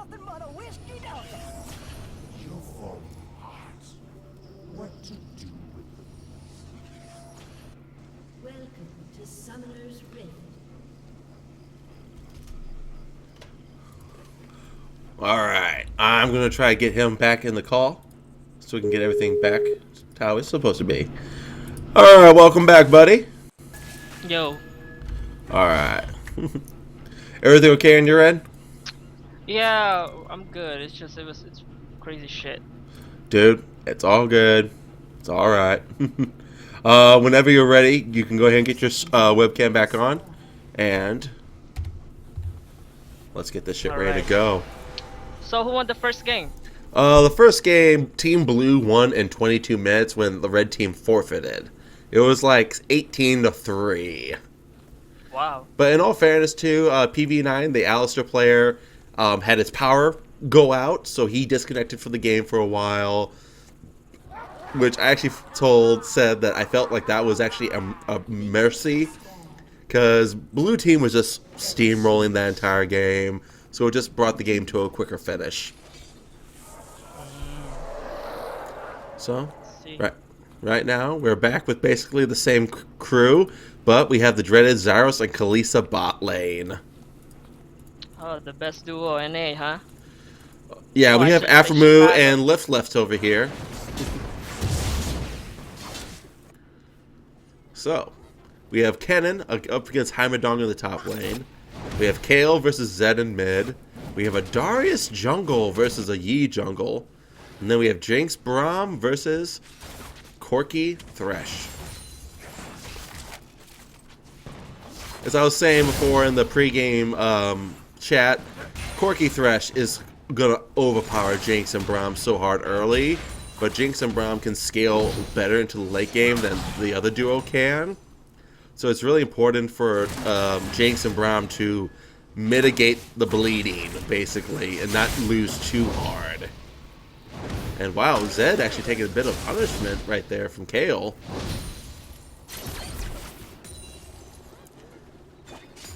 nothing but a whiskey delta. You're falling apart. What to do with them? Welcome to Summoner's Rift. Alright, I'm going to try to get him back in the call so we can get everything back to how it's supposed to be. Alright, welcome back, buddy. Yo. Alright. Everything okay on your end? Yeah, I'm good. It's just it's crazy shit. Dude, it's all good. It's alright. Whenever you're ready, you can go ahead and get your webcam back on. And let's get this shit ready to go. So who won the first game? The first game, Team Blue won in 22 minutes when the red team forfeited. It was like 18-3. Wow. But in all fairness, too, PV9, the Alistair player, had his power go out, so he disconnected from the game for a while. Which I actually said that I felt like that was actually a mercy, because Blue team was just steamrolling that entire game, so it just brought the game to a quicker finish. So, right now, we're back with basically the same crew, but we have the dreaded Zyros and Kalisa bot lane. Oh, the best duo NA, huh? Yeah, Oh, we I have should say Aphromoo Chicago. and left over here. So, we have Kennen up against Heimadong in the top lane. We have Kale versus Zed in mid. We have a Darius jungle versus a Yi jungle. And then we have Jinx Braum versus Corki Thresh. As I was saying before in the pregame chat, Corki Thresh is going to overpower Jinx and Braum so hard early. But Jinx and Braum can scale better into the late game than the other duo can. So it's really important for Jinx and Braum to mitigate the bleeding, basically, and not lose too hard. And wow, Zed actually taking a bit of punishment right there from Kale.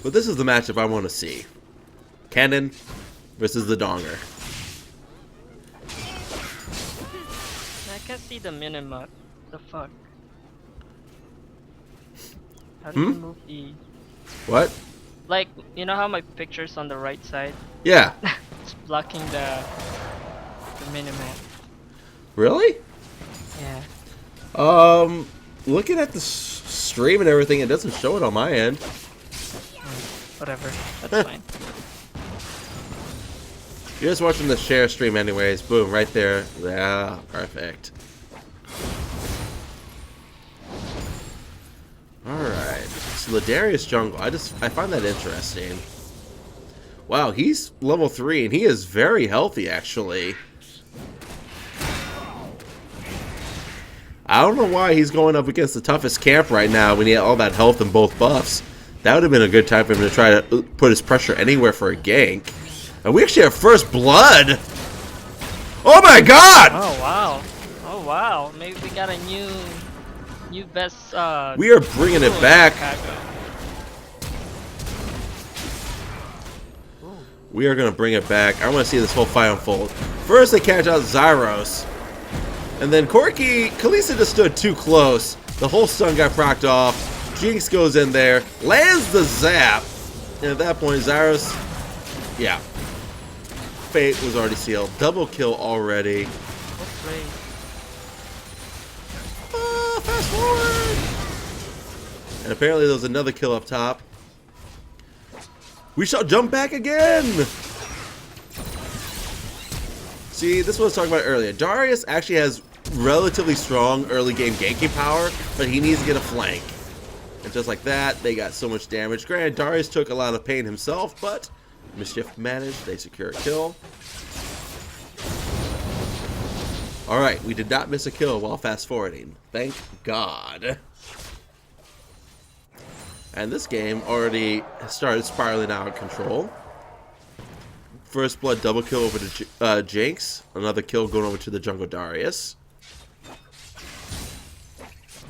But this is the matchup I want to see. Kennen versus the Donger. I can't see the minimap. The fuck? How do you move the... What? Like, you know how my picture's on the right side? Yeah. It's blocking the minimap. Really? Yeah. Looking at the stream and everything, it doesn't show it on my end. Whatever. That's fine. You're just watching the share stream anyways. Boom, right there. Yeah, perfect. Alright. So the Darius jungle, I find that interesting. Wow, he's level 3 and he is very healthy actually. I don't know why he's going up against the toughest camp right now when he had all that health and both buffs. That would have been a good time for him to try to put his pressure anywhere for a gank. And we actually have first blood! Oh my god! Oh wow. Oh wow. Maybe we got a new best We are bringing it back. We are going to bring it back. I want to see this whole fight unfold. First they catch out Zyros. And then Kalisa just stood too close. The whole stun got procced off. Jinx goes in there, lands the zap. And at that point, Zyros, yeah. Fate was already sealed. Double kill already. Fast forward! And apparently there was another kill up top. We shall jump back again! See, this is what I was talking about earlier. Darius actually has relatively strong early game ganking power, but he needs to get a flank. And just like that, they got so much damage. Granted, Darius took a lot of pain himself, but Mischief managed. They secure a kill. Alright, we did not miss a kill while fast forwarding. Thank God. And this game already started spiraling out of control. First blood double kill over to Jinx. Another kill going over to the jungle Darius.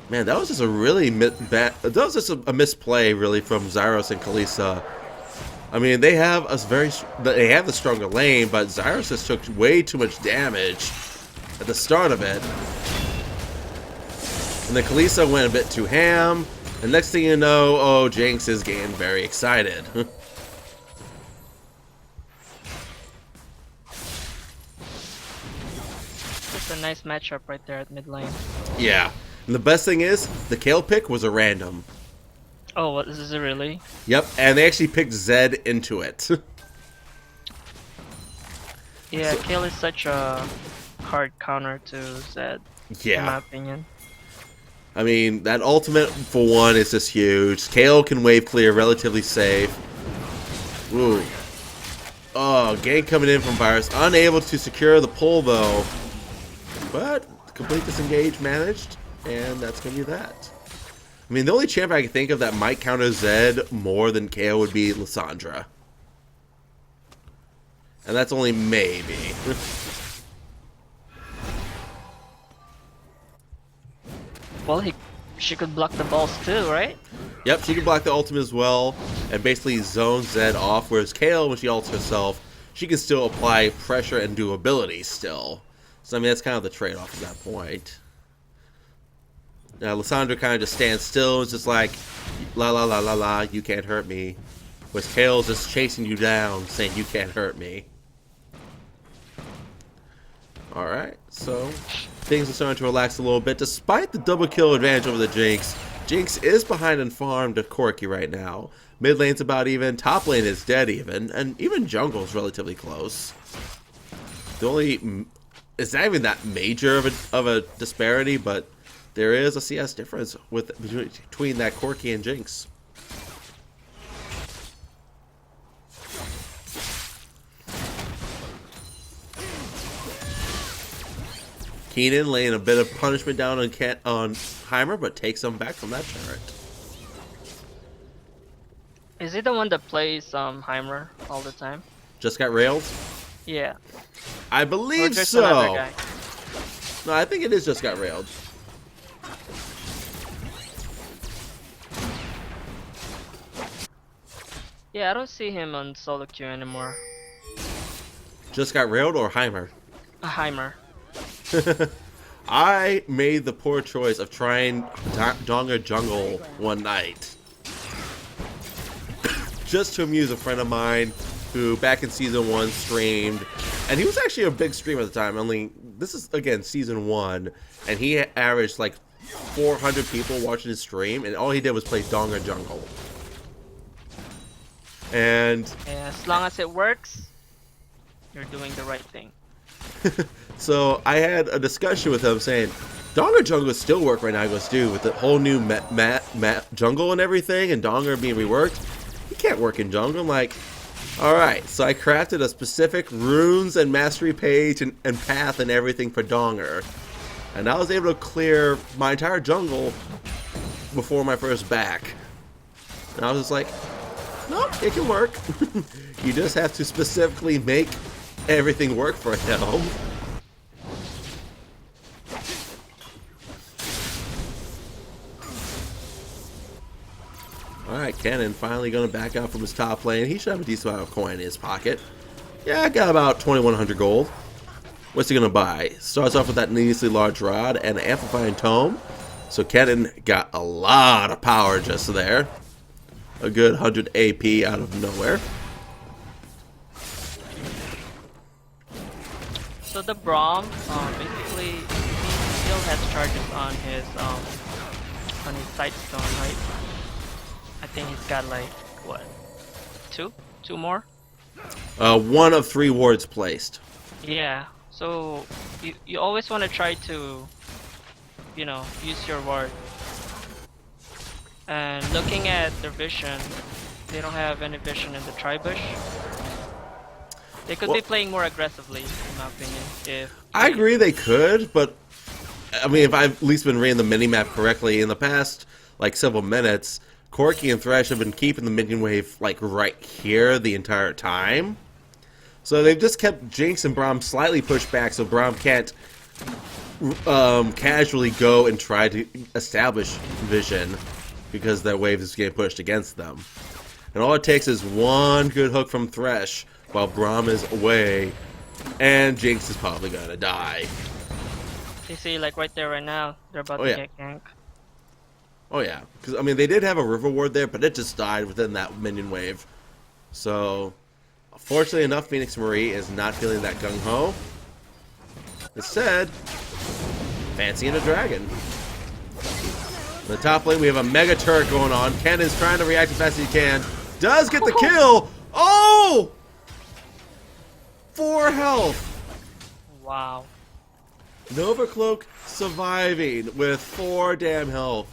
Man, that was just a really bad. That was just a misplay, really, from Zyros and Kalisa. I mean, they have the stronger lane, but Zyrus just took way too much damage at the start of it. And then Kalisa went a bit too ham, and next thing you know, oh, Jinx is getting very excited. Just a nice matchup right there at mid lane. Yeah. And the best thing is, the Kayle pick was a random. Oh, what is it really? Yep, and they actually picked Zed into it. Yeah, Kayle is such a hard counter to Zed, in my Yeah. opinion. I mean, that ultimate, for one, is just huge. Kayle can wave clear relatively safe. Ooh. Oh, gank coming in from Virus. Unable to secure the pull, though. But, complete disengage managed, and that's going to be that. I mean, the only champ I can think of that might counter Zed more than Kayle would be Lissandra. And that's only maybe. Well, she could block the balls too, right? Yep, she can block the ultimate as well, and basically zone Zed off, whereas Kayle, when she ults herself, she can still apply pressure and durability still. So, I mean, that's kind of the trade-off at that point. Now, Lissandra kind of just stands still and is just like, la la la la la, you can't hurt me. Whereas Kayle's just chasing you down, saying you can't hurt me. Alright, so things are starting to relax a little bit. Despite the double kill advantage over the Jinx, Jinx is behind in farm to Corki right now. Mid lane's about even, top lane is dead even, and even jungle's relatively close. The only, it's not even that major of a disparity, but there is a CS difference between that Corki and Jinx. Keenan laying a bit of punishment down on Heimer, but takes him back from that turret. Is he the one that plays Heimer all the time? Just got railed? Yeah. I Or believe there's so. another guy? No, I think it is just got railed. Yeah, I don't see him on solo queue anymore. Just got railed or Heimer? A Heimer. I made the poor choice of trying Donger Jungle one night. Just to amuse a friend of mine who back in season 1 streamed, and he was actually a big streamer at the time. Only this is again season 1, and he averaged like 400 people watching his stream, and all he did was play Donger Jungle. And Yeah, as long as it works, you're doing the right thing. so I had a discussion with him saying, Donger Jungle still work right now. He goes, dude, with the whole new map jungle and everything, and Donger being reworked, he can't work in jungle. I'm like, alright. So I crafted a specific runes and mastery page and path and everything for Donger. And I was able to clear my entire jungle before my first back. And I was just like, nope, it can work. You just have to specifically make everything work for him. Alright, Kennen finally going to back out from his top lane. He should have a decent amount of coin in his pocket. Yeah, I got about 2,100 gold. What's he going to buy? Starts off with that needlessly large rod and an amplifying tome. So Kennen got a lot of power just there. A good 100 AP out of nowhere. So the Braum, basically, he still has charges on his sightstone, right? I think he's got like what, two more? 1 of 3 wards placed. Yeah. So you always want to try to, you know, use your ward. And looking at their vision, they don't have any vision in the tri-bush. They could be playing more aggressively, in my opinion. I agree they could, but I mean, if I've at least been reading the minimap correctly, in the past like several minutes, Corki and Thresh have been keeping the minion wave like right here the entire time. So they've just kept Jinx and Braum slightly pushed back so Braum can't casually go and try to establish vision because their wave is getting pushed against them. And all it takes is one good hook from Thresh while Braum is away. And Jinx is probably gonna die. You see, like right there, right now, they're about Oh, to yeah. get ganked. Oh yeah, because I mean they did have a River Ward there, but it just died within that minion wave. So, fortunately enough, Phoenix Marie is not feeling that gung ho. Instead, fancying a dragon. In the top lane, we have a mega turret going on. Cannon's trying to react as fast as he can. Does get the kill. Oh! 4 health. Wow. Nova Cloak surviving with 4 damn health.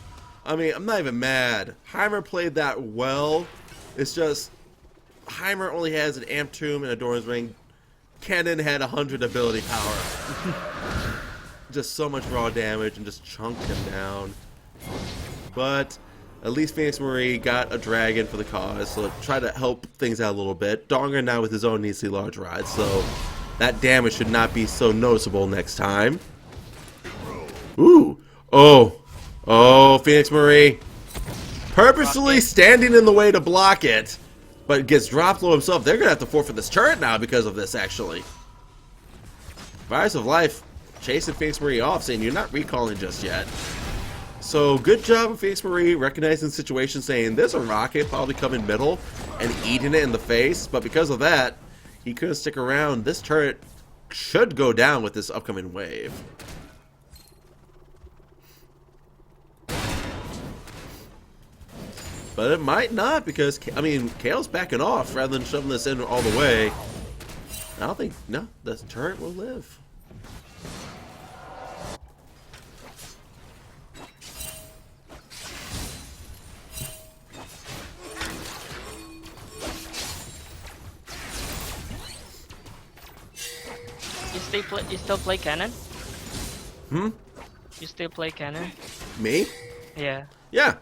I mean, I'm not even mad. Heimer played that well. It's just, Heimer only has an Amp Tomb and a Doran's Ring. Cannon had 100 ability power. Just so much raw damage and just chunked him down. But at least Phoenix Marie got a dragon for the cause, so try to help things out a little bit. Donger now with his own Neasly Large Ride, so that damage should not be so noticeable next time. Ooh. Oh. Oh, Phoenix Marie. Purposely standing in the way to block it, but gets dropped low himself. They're going to have to forfeit this turret now because of this, actually. Virus of Life chasing Phoenix Marie off, saying you're not recalling just yet. So, good job of Phoenix Marie recognizing the situation, saying there's a rocket probably coming middle, and eating it in the face. But because of that, he couldn't stick around. This turret should go down with this upcoming wave. But it might not, because, I mean, Kale's backing off rather than shoving this in all the way. I don't think, no, this turret will live. You still play Cannon? Hmm? You still play Cannon? Me? Yeah. Yeah.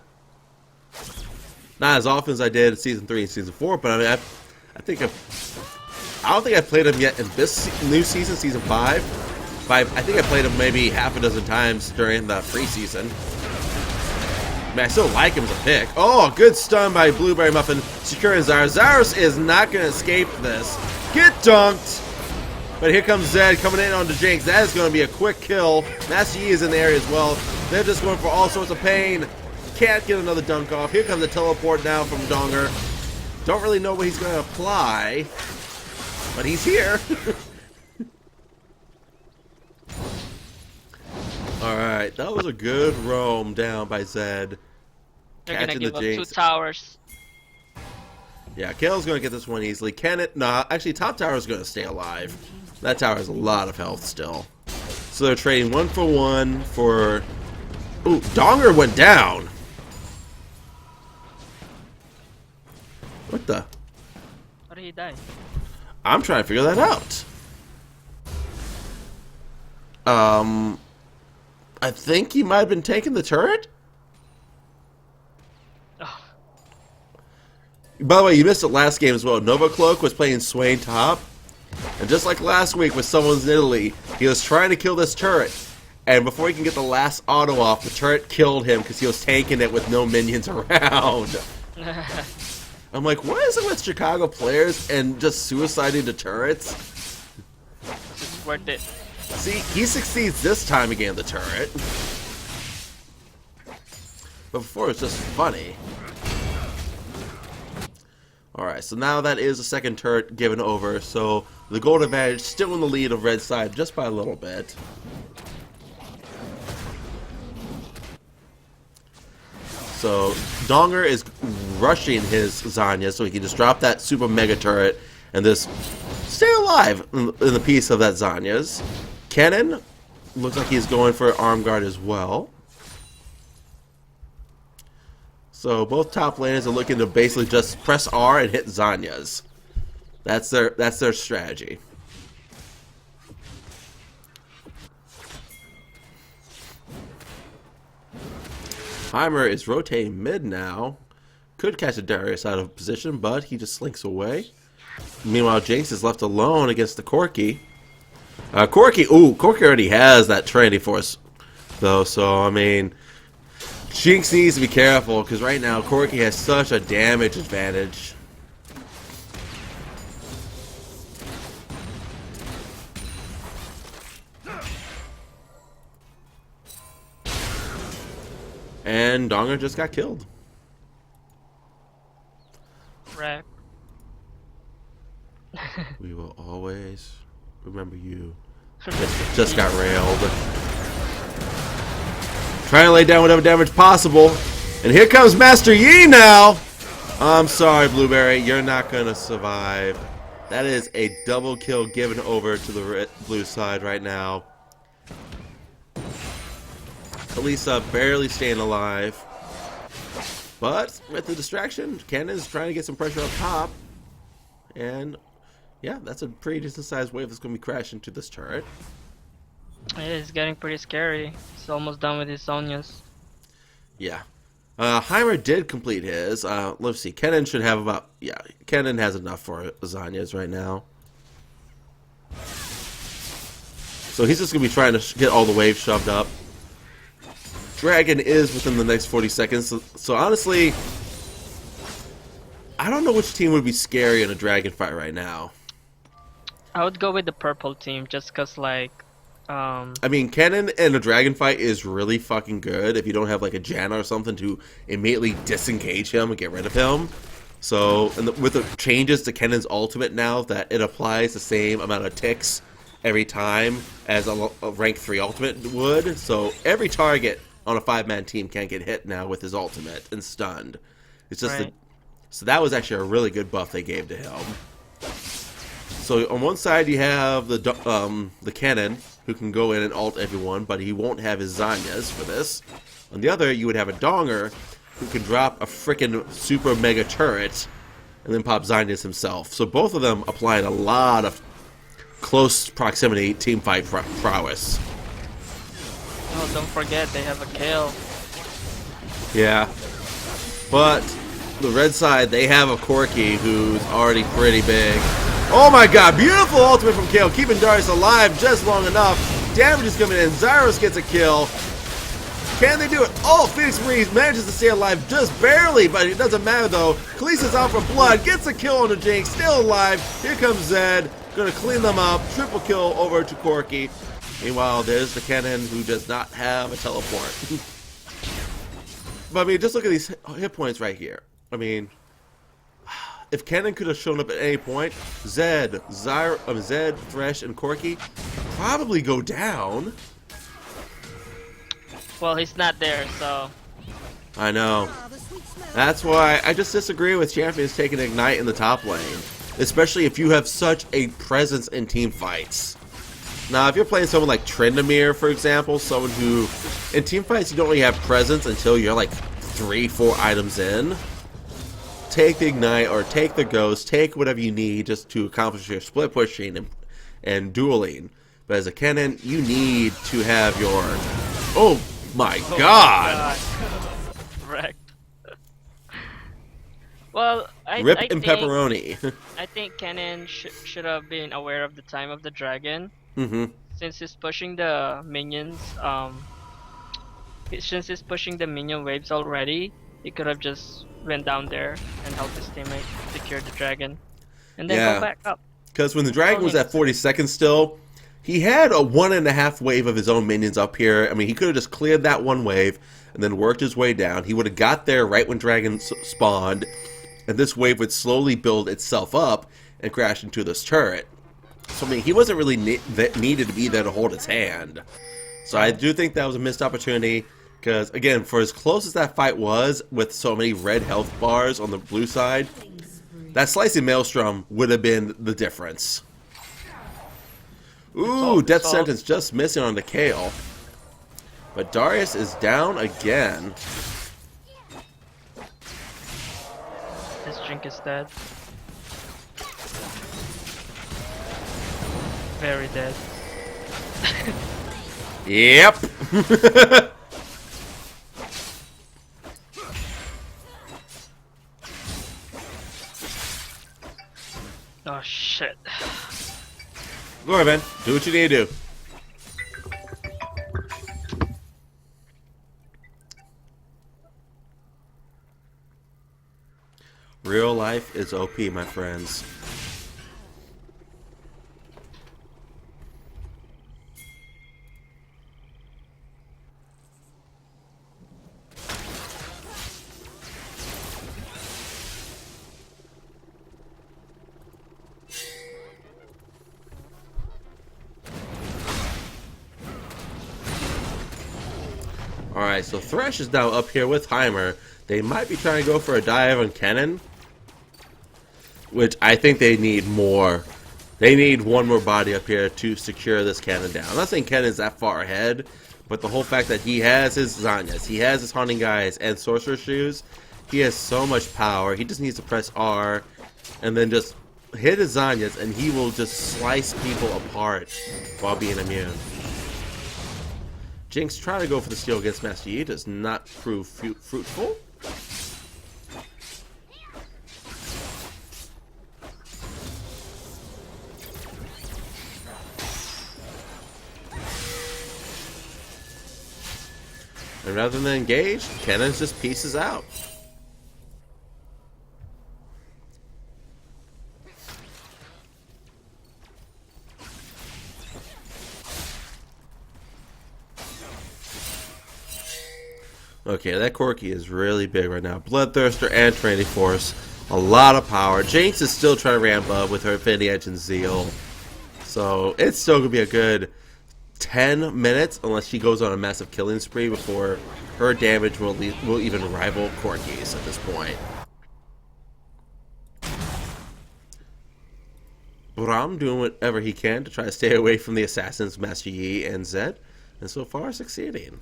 Not as often as I did in Season 3 and Season 4, but I mean, I don't think I've played him yet in this new season, Season 5. I think I played him maybe half a dozen times during the free season. I mean, I still like him as a pick. Oh, good stun by Blueberry Muffin, securing Zarus. Zarus is not going to escape this. Get dunked! But here comes Zed coming in onto Jinx. That is going to be a quick kill. Master Yi is in the area as well. They're just going for all sorts of pain. Can't get another dunk off. Here comes the teleport now from Donger. Don't really know what he's going to apply, but he's here. Alright, that was a good roam down by Zed. They're gonna Catching give the up Jinx. 2 towers. Yeah, Kale's going to get this one easily. Can it? Nah, actually, top tower is going to stay alive. That tower has a lot of health still. So they're trading 1 for 1 for... Ooh, Donger went down. What the? How did he die? I'm trying to figure that out. I think he might have been taking the turret? Oh, By the way, you missed it last game as well. Nova Cloak was playing Swain top. And just like last week with someone's in Italy, he was trying to kill this turret. And before he can get the last auto off, the turret killed him because he was tanking it with no minions around. I'm like, what is it with Chicago players and just suiciding the turrets? it's worth it. See, he succeeds this time again, the turret. But before, it's just funny. Alright, so now that is the second turret given over, so the gold advantage still in the lead of red side just by a little bit. So Donger is rushing his Zanya so he can just drop that super mega turret and just stay alive in the piece of that Zanya's. Cannon looks like he's going for arm guard as well. So both top laners are looking to basically just press R and hit Zanya's. That's their strategy. Heimer is rotating mid now. Could catch a Darius out of position, but he just slinks away. Meanwhile, Jinx is left alone against the Corki. Corki already has that Trinity Force, though, so, I mean, Jinx needs to be careful because right now Corki has such a damage advantage. And Donger just got killed. Wreck. We will always remember you. Just got railed. Trying to lay down whatever damage possible. And here comes Master Yi now. I'm sorry, Blueberry. You're not going to survive. That is a double kill given over to the blue side right now. Kalisa barely staying alive. But with the distraction, Cannon's trying to get some pressure up top. And yeah, that's a pretty decent sized wave that's going to be crashing to this turret. It is getting pretty scary. He's almost done with his Zonias. Yeah. Heimer did complete his. Let's see. Kennen should have about... Yeah, Kennen has enough for Zonias right now. So he's just going to be trying to get all the waves shoved up. Dragon is within the next 40 seconds. So honestly, I don't know which team would be scary in a dragon fight right now. I would go with the purple team just because, like... I mean, Kennen in a dragon fight is really fucking good if you don't have like a Janna or something to immediately disengage him and get rid of him. So, with the changes to Kennen's ultimate now, that it applies the same amount of ticks every time as a rank 3 ultimate would. So, every target on a 5-man team can't get hit now with his ultimate and stunned. It's just right. So that was actually a really good buff they gave to him. So on one side you have the Kennen, who can go in and ult everyone, but he won't have his Zanyas for this. On the other, you would have a Donger, who can drop a frickin' super mega turret, and then pop Zanyas himself. So both of them applying a lot of close proximity teamfight prowess. Oh, don't forget, they have a kill. Yeah. But the red side, they have a Corki who's already pretty big. Oh my god, beautiful ultimate from Kale, keeping Darius alive just long enough. Damage is coming in, Zyros gets a kill. Can they do it? Oh, Phoenix Marines manages to stay alive just barely, but it doesn't matter though. Kalisa's out for blood, gets a kill on the Jinx, still alive. Here comes Zed, gonna clean them up. Triple kill over to Corki. Meanwhile, there's the Kennen who does not have a teleport. But I mean, just look at these hit points right here. I mean, if Kennen could have shown up at any point, Zed, Thresh, and Corki probably go down. Well, he's not there, so... I know. That's why I just disagree with champions taking Ignite in the top lane. Especially if you have such a presence in team fights. Now, if you're playing someone like Tryndamere, for example, someone who... In team fights, you don't really have presence until you're like 3-4 items in. Take the Ignite or take the Ghost, take whatever you need just to accomplish your split pushing and dueling. But as a Kennen, you need to have your... Oh my god! Wrecked. Well, I Rip I and think, pepperoni. I think Kennen should have been aware of the time of the dragon. Mm-hmm. Since he's pushing the minions, since he's pushing the minion waves already, he could have just went down there and helped his teammate secure the dragon, and then go back up. Because when the dragon was at 40 seconds still, he had a 1.5 wave of his own minions up here. I mean, he could have just cleared that one wave and then worked his way down. He would have got there right when dragon spawned, and this wave would slowly build itself up and crash into this turret. So I mean, he wasn't really needed to be there to hold his hand. So I do think that was a missed opportunity. Because, again, for as close as that fight was, with so many red health bars on the blue side, that slicing Maelstrom would have been the difference. Ooh, death sentence just missing on the Kale. But Darius is down again. This drink is dead. Very dead. Yep. Oh shit. Go ahead, man. Do what you need to do. Life is OP, my friends. Alright, so Thresh is now up here with Heimer. They might be trying to go for a dive on Kennen, which I think they need more. They need one more body up here to secure this Kennen down. I'm not saying Kennen's that far ahead, but the whole fact that he has his Zanyas, he has his Haunting Guys and Sorcerer Shoes, he has so much power. He just needs to press R and then just hit his Zanyas and he will just slice people apart while being immune. Jinx trying to go for the steal against Master Yi does not prove fruitful. And rather than engage, Kennen just pieces out. Okay, that Corki is really big right now. Bloodthirster and Trinity Force. A lot of power. Jinx is still trying to ramp up with her Infinity Edge and Zeal. So it's still going to be a good 10 minutes unless she goes on a massive killing spree before her damage will even rival Corki's at this point. Braum doing whatever he can to try to stay away from the assassins Master Yi and Zed, and so far succeeding.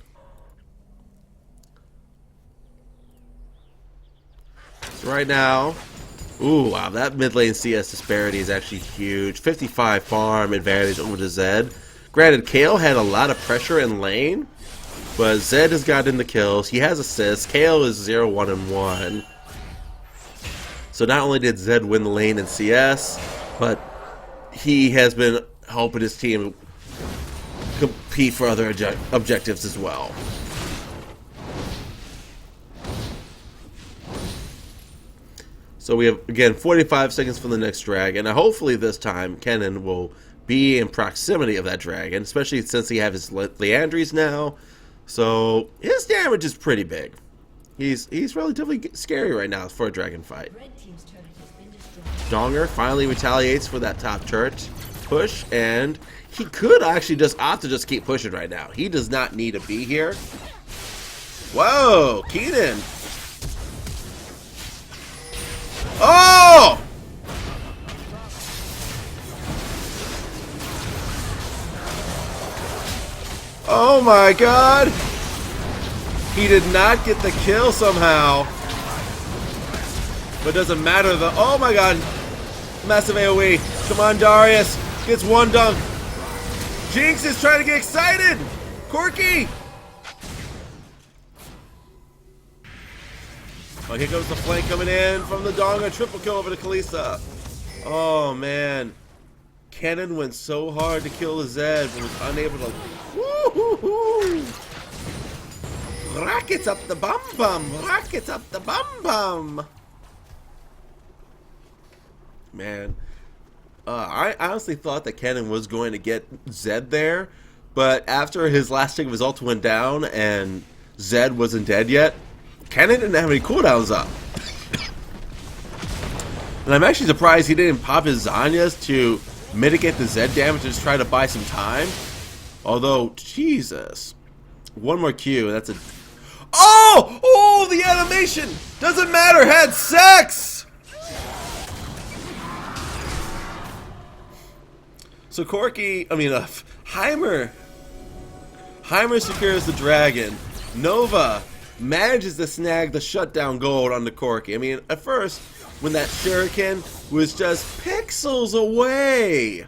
So right now, ooh, wow, that mid lane CS disparity is actually huge. 55 farm advantage over to Zed. Granted, Kayle had a lot of pressure in lane, but Zed has gotten the kills. He has assists. Kayle is 0-1-1. So not only did Zed win the lane in CS, but he has been helping his team compete for other objectives as well. So we have, again, 45 seconds for the next dragon. And hopefully this time, Kennen will be in proximity of that dragon, especially since he has his Leandries now. So his damage is pretty big. He's relatively scary right now for a dragon fight. Red team's turret has been destroyed. Donger finally retaliates for that top turret push, and he could actually just opt to just keep pushing right now. He does not need to be here. Whoa, Keenan. Oh! Oh my god! He did not get the kill somehow. But doesn't matter though. Oh my god! Massive AoE. Come on, Darius. Gets one dunk. Jinx is trying to get excited! Corki! Oh, here comes the flank coming in from the Donga. Triple kill over to Kalista. Oh man. Kennen went so hard to kill the Zed, but was unable to. Woo-hoo-hoo! Rockets up the bum bum! Rockets up the bum bum! Man. I honestly thought that Kennen was going to get Zed there, but after his last tick of his ult went down and Zed wasn't dead yet, Kennen didn't have any cooldowns up. And I'm actually surprised he didn't pop his Zanyas to mitigate the Zed damage and just try to buy some time. Although, Jesus. One more Q, that's a... Oh! Oh, the animation! Doesn't matter, had sex! So Heimer secures the dragon. Nova manages to snag the shutdown gold on the Corki. I mean, at first, when that shuriken was just pixels away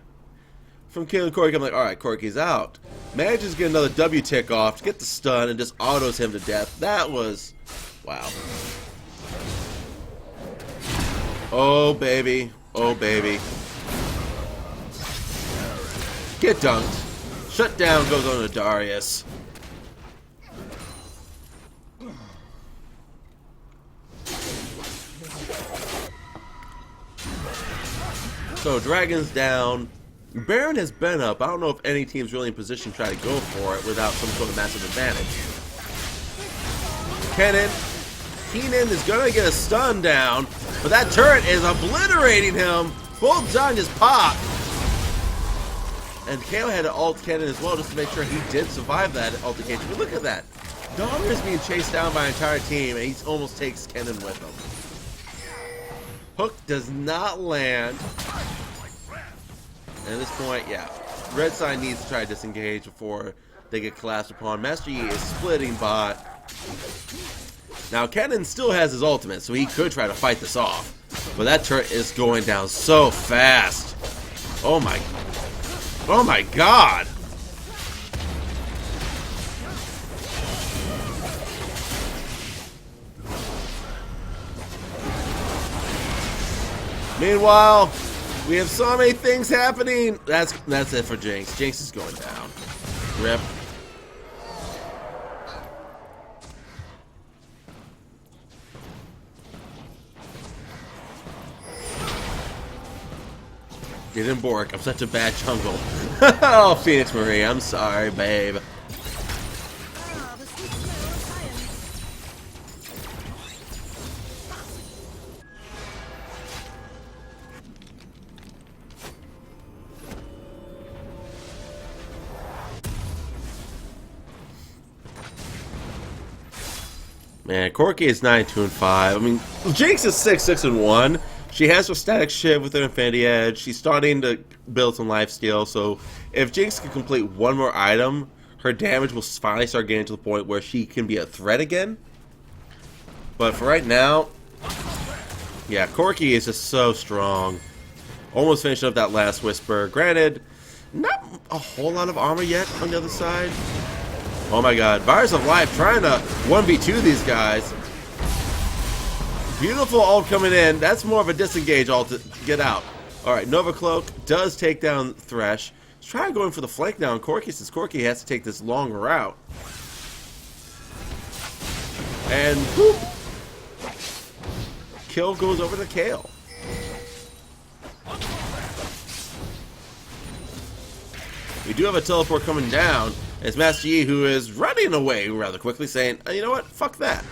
from killing Corki, I'm like, alright, Corki's out. Manages to get another W tick off to get the stun and just autos him to death. That was... wow. Oh, baby. Oh, baby. Get dunked. Shutdown goes on to Darius. So Dragon's down. Baron has been up. I don't know if any team's really in position to try to go for it without some sort of massive advantage. Keenan is gonna get a stun down, but that turret is obliterating him. Both John just popped. And Kale had to ult Kennen as well just to make sure he did survive that altercation. But look at that. Dahmer is being chased down by an entire team, and he almost takes Kennen with him. Hook does not land. And at this point, yeah, red side needs to try to disengage before they get collapsed upon. Master Yi is splitting bot. Now, Kennen still has his ultimate, so he could try to fight this off. But that turret is going down so fast. Oh my god. Meanwhile, we have so many things happening. That's it for Jinx. Jinx is going down. Rip. Didn't bork. I'm such a bad jungle. Oh, Phoenix Marie. I'm sorry, babe. Man, Corki is 9-2-5. I mean, Jinx is 6-6-1. She has her static shift with her Infinity Edge. She's starting to build some lifesteal. So if Jinx can complete one more item, her damage will finally start getting to the point where she can be a threat again. But for right now, yeah, Corki is just so strong. Almost finishing up that last Whisper. Granted, not a whole lot of armor yet on the other side. Oh my god, Virus of Life trying to 1v2 these guys. Beautiful ult coming in. That's more of a disengage ult to get out. Alright, Nova Cloak does take down Thresh. He's trying going for the flank now on Corki since Corki has to take this long route. And whoop! Kill goes over to Kale. We do have a teleport coming down. It's Master Yi who is running away rather quickly, saying, you know what? Fuck that.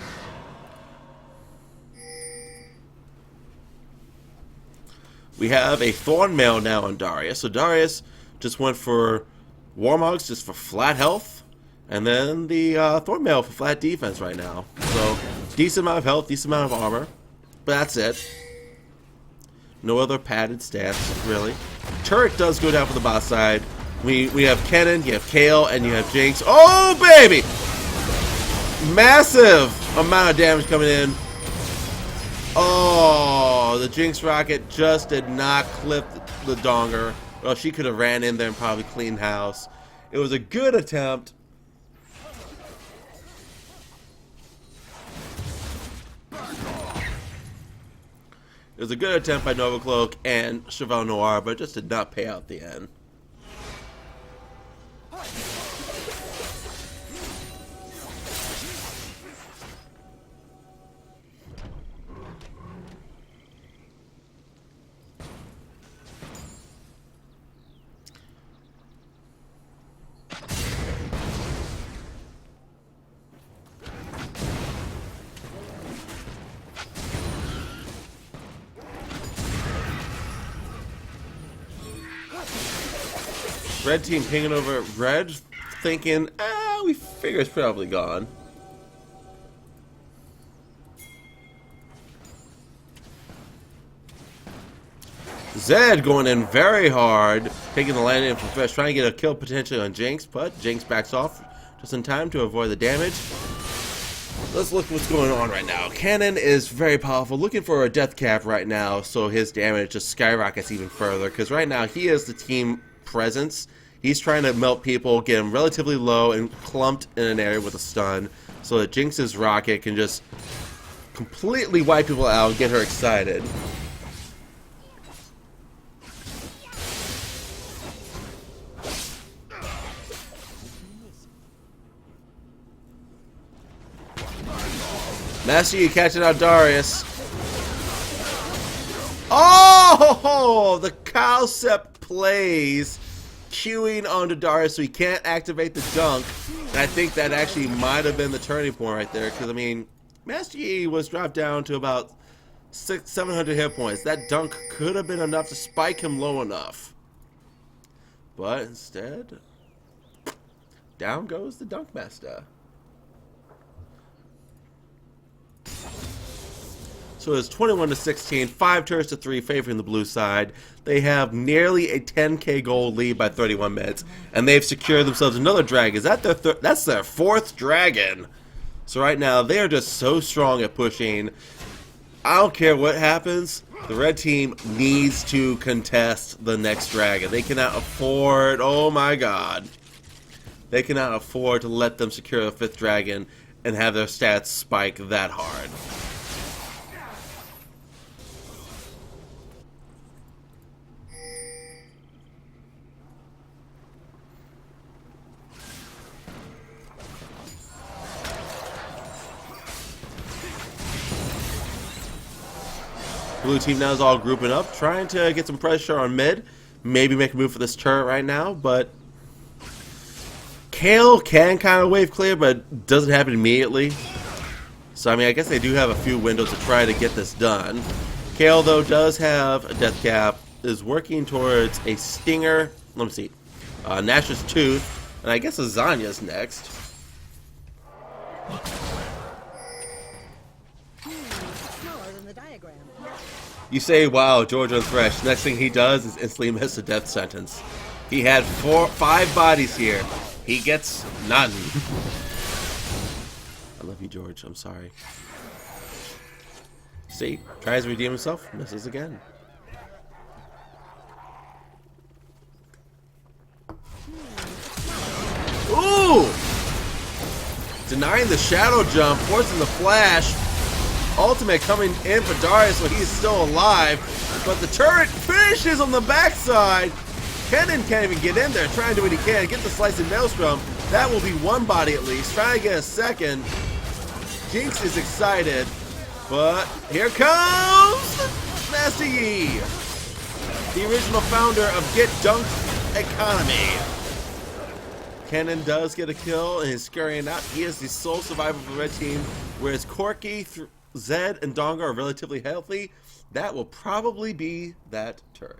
We have a Thorn Mail now on Darius. So Darius just went for Warmogs just for flat health. And then the Thorn Mail for flat defense right now. So decent amount of health, decent amount of armor. But that's it. No other padded stats, really. Turret does go down for the bot side. We have Kennen, you have Kale, and you have Jinx. Oh, baby! Massive amount of damage coming in. Oh, the Jinx rocket just did not clip the donger. Well, she could have ran in there and probably cleaned house. It was a good attempt. It was a good attempt by Nova Cloak and Chevelle Noir, but it just did not pay out at the end. Red team pinging over red, thinking, we figure it's probably gone. Zed going in very hard, taking the land in from Fresh, trying to get a kill potentially on Jinx, but Jinx backs off just in time to avoid the damage. Let's look what's going on right now. Kennen is very powerful, looking for a death cap right now, so his damage just skyrockets even further, because right now he is the team presence. He's trying to melt people, get them relatively low and clumped in an area with a stun, so that Jinx's rocket can just completely wipe people out and get her excited. Master Yi catching out Darius. Oh, the Cowsep plays queuing onto Darius so he can't activate the dunk. And I think that actually might have been the turning point right there. Because, I mean, Master Yi was dropped down to about 700 hit points. That dunk could have been enough to spike him low enough. But instead, down goes the Dunk Master. So it's 21-16, 5 turrets to 3 favoring the blue side. They have nearly a 10k gold lead by 31 minutes, and they've secured themselves another dragon. Is that that's their 4th dragon? So right now they are just so strong at pushing. I don't care what happens. The red team needs to contest the next dragon. They cannot afford. Oh my God, they cannot afford to let them secure the 5th dragon and have their stats spike that hard. Blue team now is all grouping up, trying to get some pressure on mid. Maybe make a move for this turret right now, but Kale can kind of wave clear, but doesn't happen immediately. So, I mean, I guess they do have a few windows to try to get this done. Kale, though, does have a death cap, is working towards a Stinger. Let me see. Nash's Tooth, and I guess a Zanya's next. You say, wow, George on Thresh. Next thing he does is instantly miss a death sentence. He had 5 bodies here. He gets none. I love you, George. I'm sorry. See? Tries to redeem himself. Misses again. Ooh! Denying the shadow jump, forcing the flash. Ultimate coming in for Darius when he's still alive, but the turret finishes on the backside. Kennen can't even get in there, trying to do what he can. Get the slicing maelstrom. That will be 1 body at least. Trying to get a second. Jinx is excited, but here comes Master Yi, the original founder of Get Dunked Economy. Kennen does get a kill and he's scurrying out. He is the sole survivor for the red team, whereas Corki, Zed, and Donga are relatively healthy. That will probably be that turret.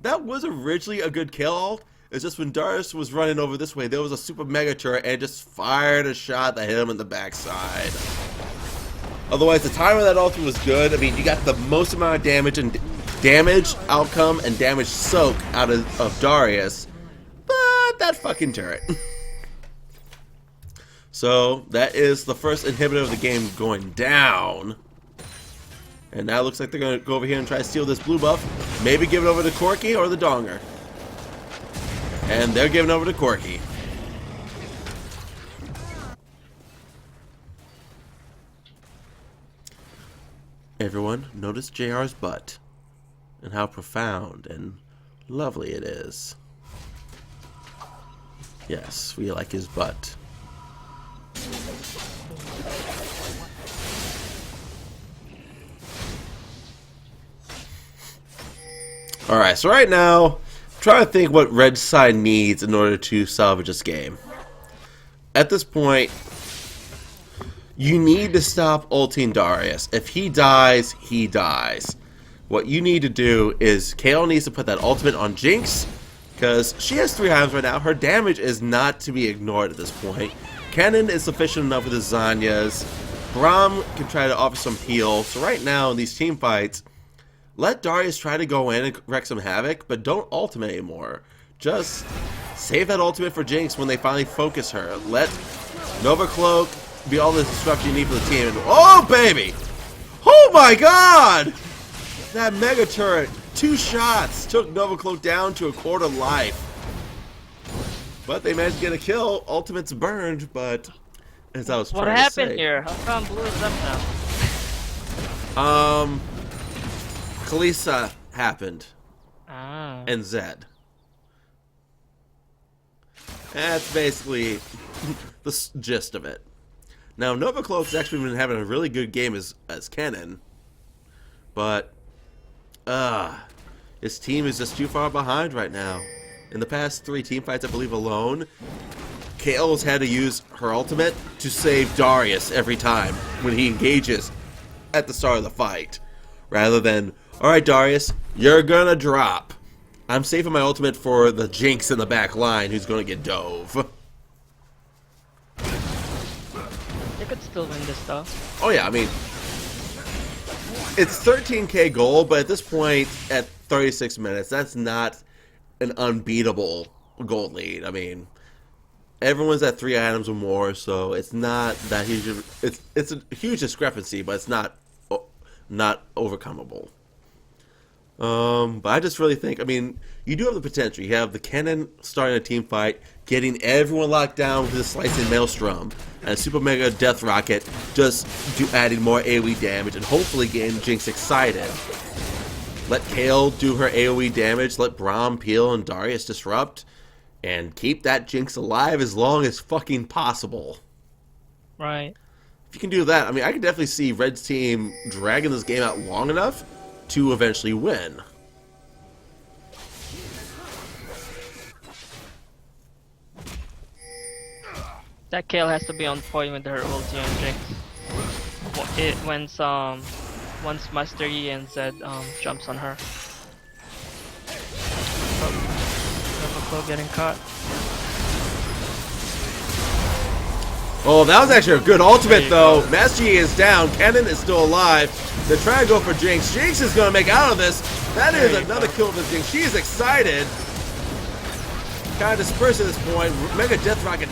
That was originally a good kill ult. It's just when Darius was running over this way, there was a super mega turret and just fired a shot that hit him in the backside. Otherwise, the timing of that ultimate was good. I mean, you got the most amount of damage and damage outcome and damage soak out of Darius, but that fucking turret. So that is the first inhibitor of the game going down. And now it looks like they're going to go over here and try to steal this blue buff. Maybe give it over to Corki or the Donger. And they're giving over to Corki. Everyone, notice JR's butt. And how profound and lovely it is. Yes, we like his butt. Alright, so right now, I'm trying to think what red side needs in order to salvage this game. At this point, you need to stop ulting Darius. If he dies, he dies. What you need to do is, Kayle needs to put that ultimate on Jinx, because she has 3 items right now. Her damage is not to be ignored at this point. Kennen is sufficient enough with his Zanyas. Braum can try to offer some heal. So right now in these team fights, let Darius try to go in and wreak some havoc, but don't ultimate anymore. Just save that ultimate for Jinx when they finally focus her. Let Nova Cloak be all the disruption you need for the team. And, oh, baby! Oh my god! That mega turret, 2 shots, took Nova Cloak down to a 1/4 life. But they managed to get a kill. Ultimate's burned, but as I was trying to say. What happened here? How come blue is up now? Kalista happened. Ah. And Zed. That's basically the gist of it. Now, Nova Cloak's actually been having a really good game as Kennen, but His team is just too far behind right now. In the past 3 team fights, I believe, alone, Kale's had to use her ultimate to save Darius every time when he engages at the start of the fight. Rather than, alright Darius, you're gonna drop. I'm saving my ultimate for the Jinx in the back line who's gonna get dove. They could still win this though. Oh yeah, I mean, it's 13k gold, but at this point, at 36 minutes, that's not an unbeatable gold lead. I mean, everyone's at 3 items or more, so it's not that huge. It's a huge discrepancy, but it's not overcomable. But I just really think, I mean, you do have the potential. You have the Cannon starting a team fight, getting everyone locked down with the Slicing Maelstrom, and Super Mega Death Rocket just adding more AoE damage, and hopefully getting Jinx excited. Let Kale do her AoE damage, let Braum, Peel, and Darius disrupt, and keep that Jinx alive as long as fucking possible. Right. If you can do that, I mean, I can definitely see Red's team dragging this game out long enough to eventually win. That Kale has to be on point with her ulti on Jinx. Once Master Yi and Zed jumps on her. Oh, getting caught. Oh, that was actually a good ultimate, though. Master Yi is down. Cannon is still alive. They're trying to go for Jinx. Jinx is going to make out of this. That is another kill for Jinx. She is excited. Kind of dispersed at this point. Mega Death Rocket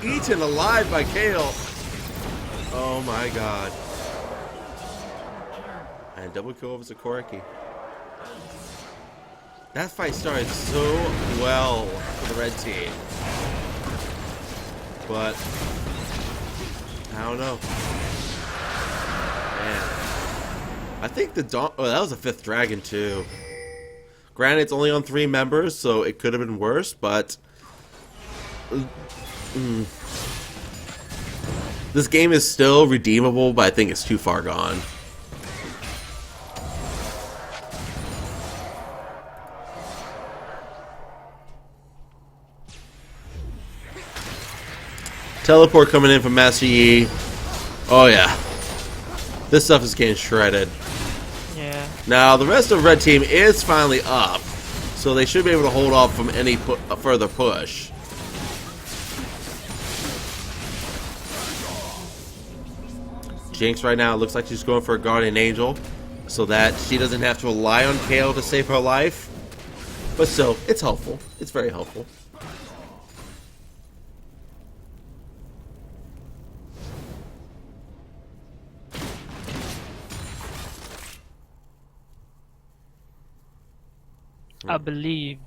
eaten alive by Kale. Oh my god. And double kill over to Corki. That fight started so well for the red team. But I don't know. Man. I think the that was a 5th dragon too. Granted, it's only on 3 members, so it could have been worse, but this game is still redeemable, but I think it's too far gone. Teleport coming in from Master Yi. Oh yeah. This stuff is getting shredded. Yeah. Now, the rest of the red team is finally up, so they should be able to hold off from any further push. Jinx right now looks like she's going for a Guardian Angel, so that she doesn't have to rely on Kale to save her life. But still, it's helpful. It's very helpful. I believe.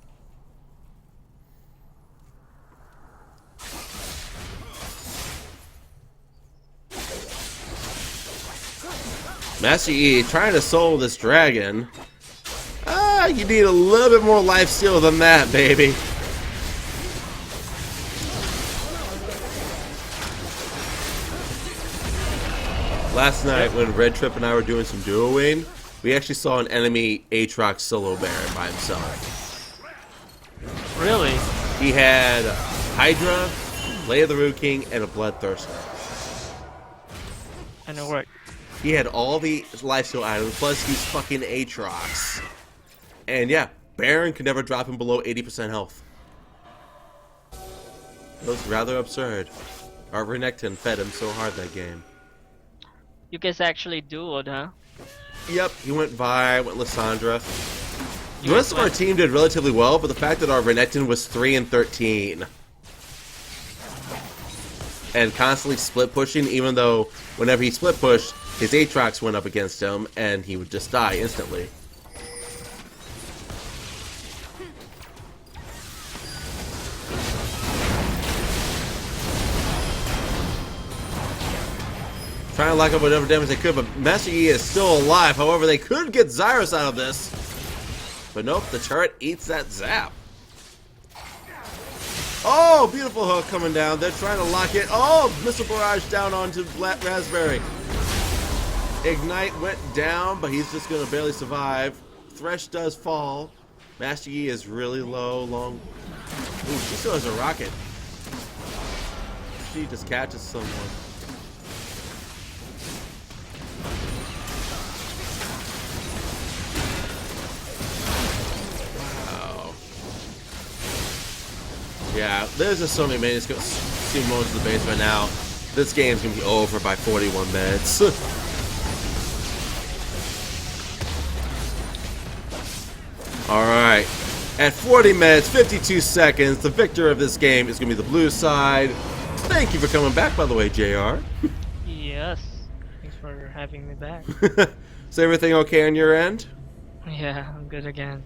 Master Yi trying to soul this dragon. You need a little bit more life steal than that, baby. Last night when Red Trip and I were doing some duoing, we actually saw an enemy Aatrox solo Baron by himself. Really? He had Hydra, Lay of the Rude King, and a Bloodthirster. And it worked. He had all the lifesteal items, plus he's fucking Aatrox. And yeah, Baron could never drop him below 80% health. It was rather absurd. Our Renekton fed him so hard that game. You guys actually duoed, huh? Yep, he went Vi, went Lissandra. The rest of our team did relatively well, but the fact that our Renekton was 3 and 13 and constantly split pushing, even though whenever he split pushed, his Aatrox went up against him and he would just die instantly. Trying to lock up whatever damage they could, but Master Yi is still alive. However, they could get Zyrus out of this. But nope, the turret eats that zap. Oh, beautiful hook coming down. They're trying to lock it. Oh, Missile Barrage down onto Raspberry. Ignite went down, but he's just going to barely survive. Thresh does fall. Master Yi is really low, long. Ooh, she still has a rocket. She just catches someone. Wow. Yeah, there's just so many minutes. See most of the base right now. This game's gonna be over by 41 minutes. Alright, at 40 minutes, 52 seconds, the victor of this game is going to be the blue side. Thank you for coming back, by the way, JR. Yes. Thanks for having me back. Is everything okay on your end? Yeah, I'm good again.